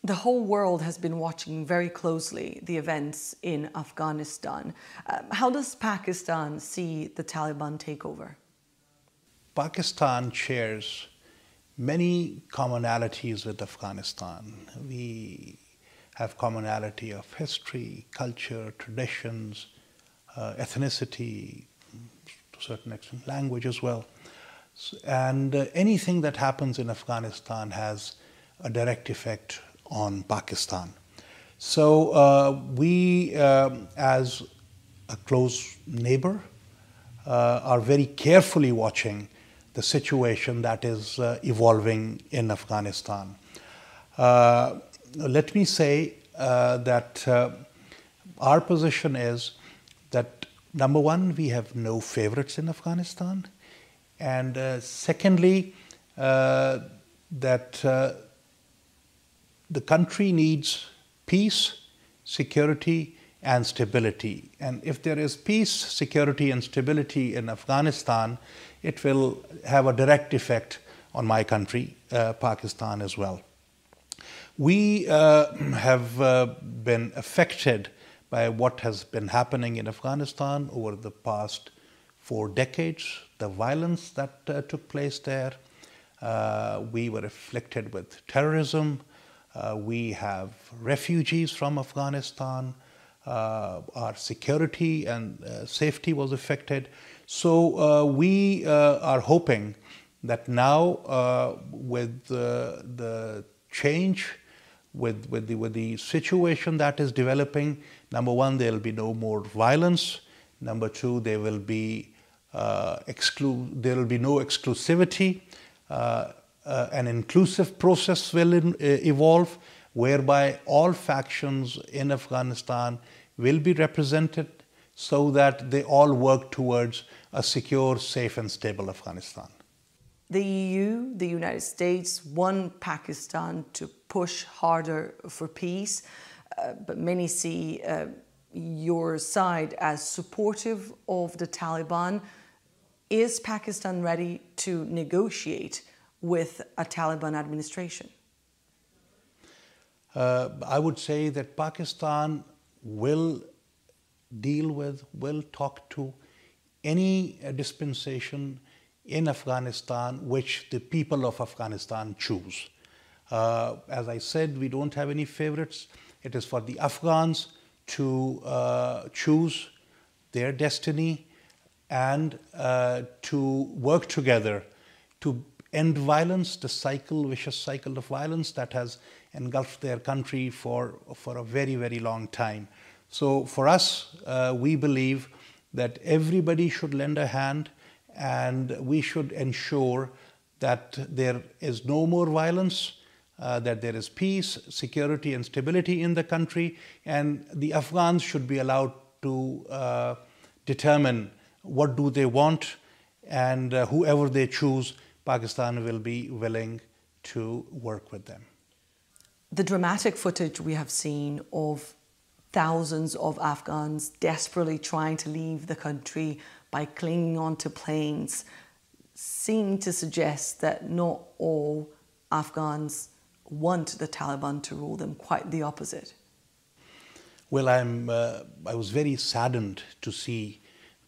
The whole world has been watching very closely the events in Afghanistan. How does Pakistan see the Taliban takeover? Pakistan shares many commonalities with Afghanistan. We have commonality of history, culture, traditions, ethnicity, to a certain extent language as well. And anything that happens in Afghanistan has a direct effect on Pakistan. So we, as a close neighbor, are very carefully watching the situation that is evolving in Afghanistan. Let me say that our position is that, number one, we have no favorites in Afghanistan, and secondly, that the country needs peace, security, and stability. And if there is peace, security, and stability in Afghanistan, it will have a direct effect on my country, Pakistan, as well. We have been affected by what has been happening in Afghanistan over the past 4 decades, the violence that took place there. We were afflicted with terrorism. We have refugees from Afghanistan. Our security and safety was affected. So we are hoping that now with the change, with the situation that is developing, number one, there will be no more violence. Number two, there will be no exclusivity. An inclusive process will evolve, whereby all factions in Afghanistan will be represented so that they all work towards a secure, safe and stable Afghanistan. The EU, the United States, want Pakistan to push harder for peace, but many see your side as supportive of the Taliban. Is Pakistan ready to negotiate with a Taliban administration? I would say that Pakistan will talk to any dispensation in Afghanistan which the people of Afghanistan choose. As I said, we don't have any favorites. It is for the Afghans to choose their destiny and to work together to end violence, the vicious cycle of violence that has engulfed their country for a very, very long time. So for us, we believe that everybody should lend a hand, and we should ensure that there is no more violence, that there is peace, security and stability in the country, and the Afghans should be allowed to determine what do they want, and whoever they choose, Pakistan will be willing to work with them. The dramatic footage we have seen of thousands of Afghans desperately trying to leave the country by clinging onto planes seem to suggest that not all Afghans want the Taliban to rule them, quite the opposite. Well, I was very saddened to see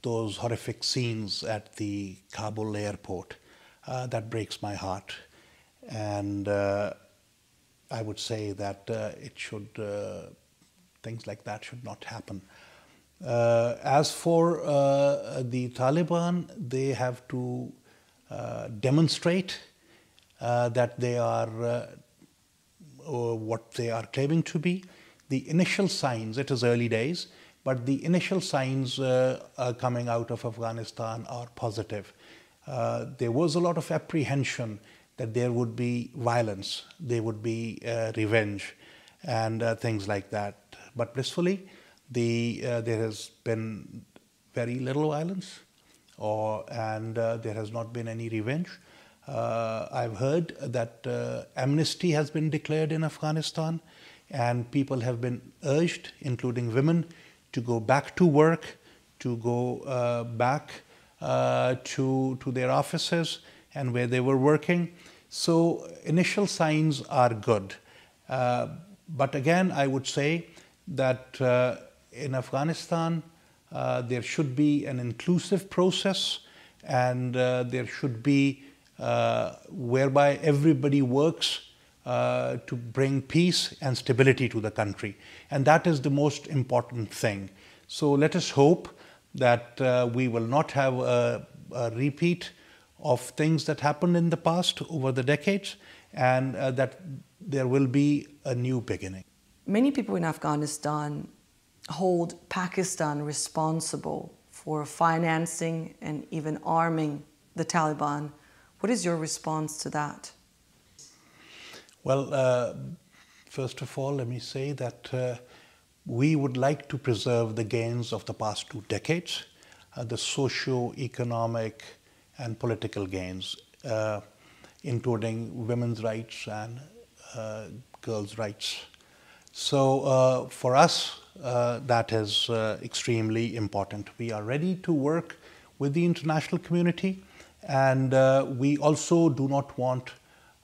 those horrific scenes at the Kabul airport. That breaks my heart, and I would say that things like that should not happen. As for the Taliban, they have to demonstrate that they are what they are claiming to be. The initial signs, it is early days, but the initial signs coming out of Afghanistan are positive. There was a lot of apprehension that there would be violence, there would be revenge and things like that. But blissfully, there has been very little violence, and there has not been any revenge. I've heard that amnesty has been declared in Afghanistan, and people have been urged, including women, to go back to work, to go back to their offices and where they were working. So initial signs are good. But again, I would say that in Afghanistan, there should be an inclusive process, and there should be whereby everybody works to bring peace and stability to the country. And that is the most important thing. So let us hope that we will not have a repeat of things that happened in the past over the decades, and that there will be a new beginning. Many people in Afghanistan hold Pakistan responsible for financing and even arming the Taliban. What is your response to that? Well, first of all, let me say that we would like to preserve the gains of the past 2 decades, the socio-economic and political gains, including women's rights and girls' rights. So for us, that is extremely important. We are ready to work with the international community, and we also do not want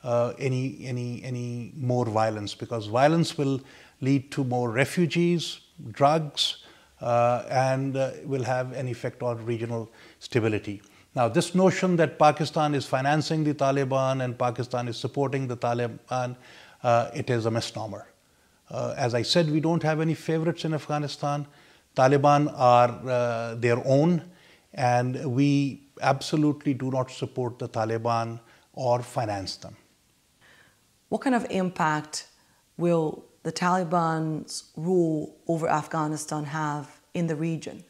any more violence, because violence will lead to more refugees, drugs, and will have an effect on regional stability. Now, this notion that Pakistan is financing the Taliban and Pakistan is supporting the Taliban, it is a misnomer. As I said, we don't have any favorites in Afghanistan. Taliban are their own, and we absolutely do not support the Taliban or finance them. What kind of impact will the Taliban's rule over Afghanistan have in the region?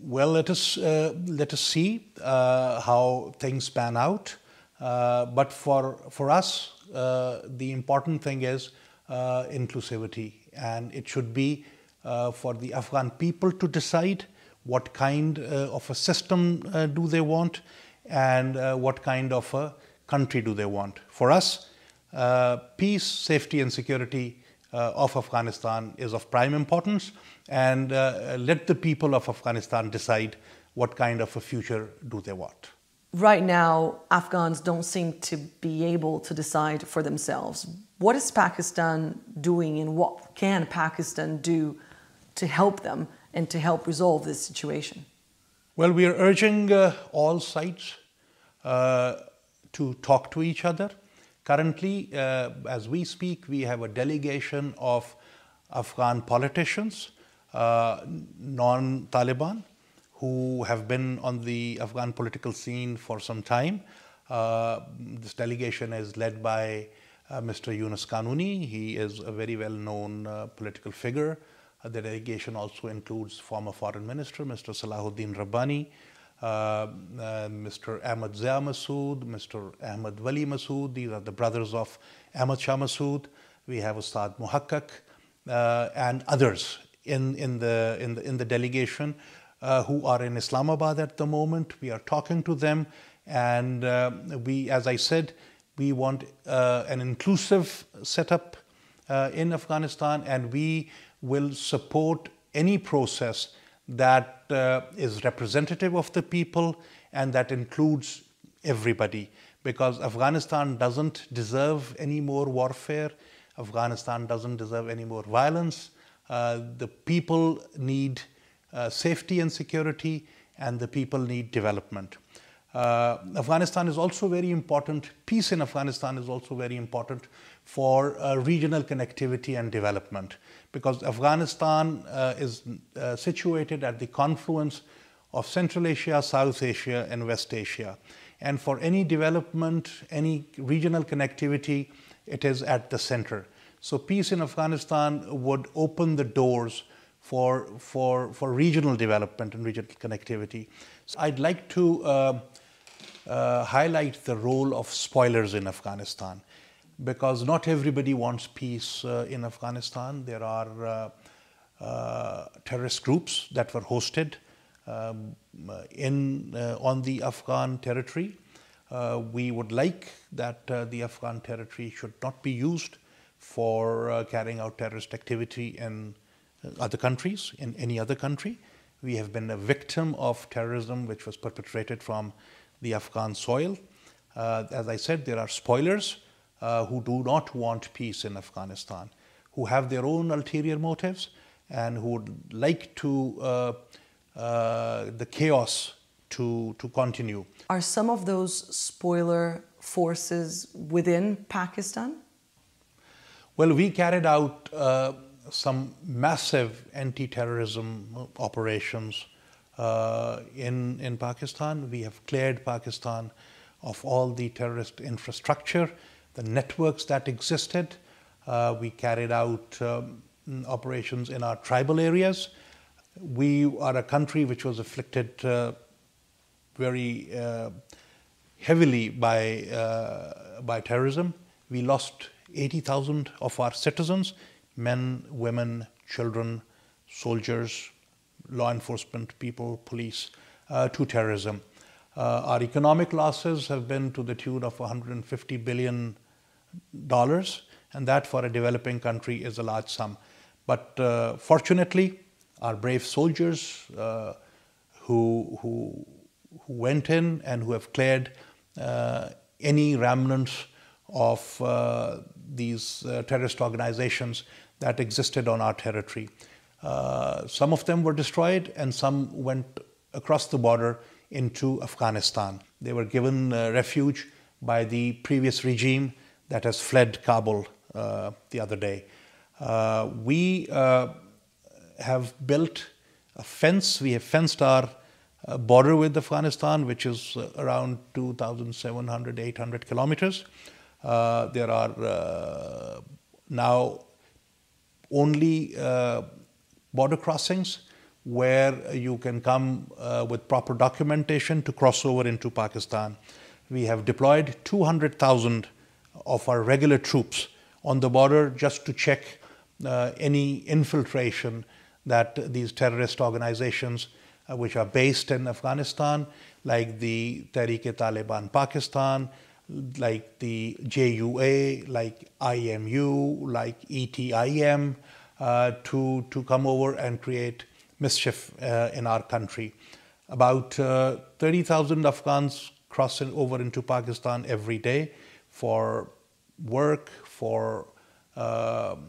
Well, let us see how things pan out. But for us, the important thing is inclusivity, and it should be for the Afghan people to decide what kind of a system do they want, and what kind of a country do they want. For us, peace, safety and security of Afghanistan is of prime importance, and let the people of Afghanistan decide what kind of a future do they want. Right now, Afghans don't seem to be able to decide for themselves. What is Pakistan doing, and what can Pakistan do to help them and to help resolve this situation? Well, we are urging all sides to talk to each other. Currently, as we speak, we have a delegation of Afghan politicians, non-Taliban, who have been on the Afghan political scene for some time. This delegation is led by Mr. Yunus Qanuni. He is a very well-known political figure. The delegation also includes former Foreign Minister, Mr. Salahuddin Rabbani, Mr. Ahmad Zia Masood, Mr. Ahmad Wali Masood. These are the brothers of Ahmad Shah Masood. We have Ustad Muhakkak and others in the delegation who are in Islamabad at the moment. We are talking to them, and we, as I said, we want an inclusive setup in Afghanistan, and we will support any process that is representative of the people and that includes everybody, because Afghanistan doesn't deserve any more warfare. Afghanistan doesn't deserve any more violence. The people need safety and security, and the people need development. Afghanistan is also very important. Peace in Afghanistan is also very important for regional connectivity and development, because Afghanistan is situated at the confluence of Central Asia, South Asia and West Asia. And for any development, any regional connectivity, it is at the center. So peace in Afghanistan would open the doors for regional development and regional connectivity. So I'd like to highlight the role of spoilers in Afghanistan, because not everybody wants peace in Afghanistan. There are terrorist groups that were hosted on the Afghan territory. We would like that the Afghan territory should not be used for carrying out terrorist activity in other countries, in any other country. We have been a victim of terrorism which was perpetrated from the Afghan soil. As I said, there are spoilers who do not want peace in Afghanistan, who have their own ulterior motives and who would like to the chaos to continue. Are some of those spoiler forces within Pakistan? Well, we carried out some massive anti-terrorism operations in Pakistan. We have cleared Pakistan of all the terrorist infrastructure, the networks that existed. We carried out operations in our tribal areas. We are a country which was afflicted very heavily by terrorism. We lost 80,000 of our citizens, men, women, children, soldiers, law enforcement people, police, to terrorism. Our economic losses have been to the tune of $150 billion, and that for a developing country is a large sum. But fortunately, our brave soldiers who went in and who have cleared any remnants of these terrorist organizations that existed on our territory. Some of them were destroyed and some went across the border into Afghanistan. They were given refuge by the previous regime that has fled Kabul the other day. We have built a fence. We have fenced our border with Afghanistan, which is around 2,700, 800 kilometers. There are now only border crossings where you can come with proper documentation to cross over into Pakistan. We have deployed 200,000 of our regular troops on the border just to check any infiltration that these terrorist organizations which are based in Afghanistan, like the Taliban Pakistan, like the JUA, like IMU, like ETIM, to come over and create mischief in our country. About 30,000 Afghans crossing over into Pakistan every day for work, for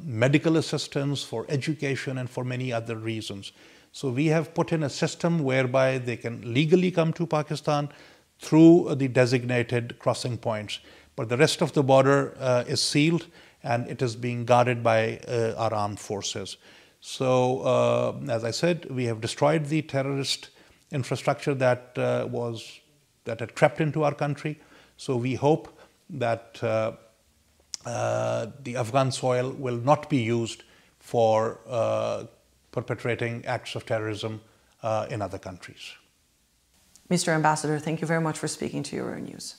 medical assistance, for education, and for many other reasons. So we have put in a system whereby they can legally come to Pakistan through the designated crossing points. But the rest of the border is sealed and it is being guarded by our armed forces. So, as I said, we have destroyed the terrorist infrastructure that had crept into our country. So we hope that the Afghan soil will not be used for perpetrating acts of terrorism in other countries. Mr. Ambassador, thank you very much for speaking to Euronews.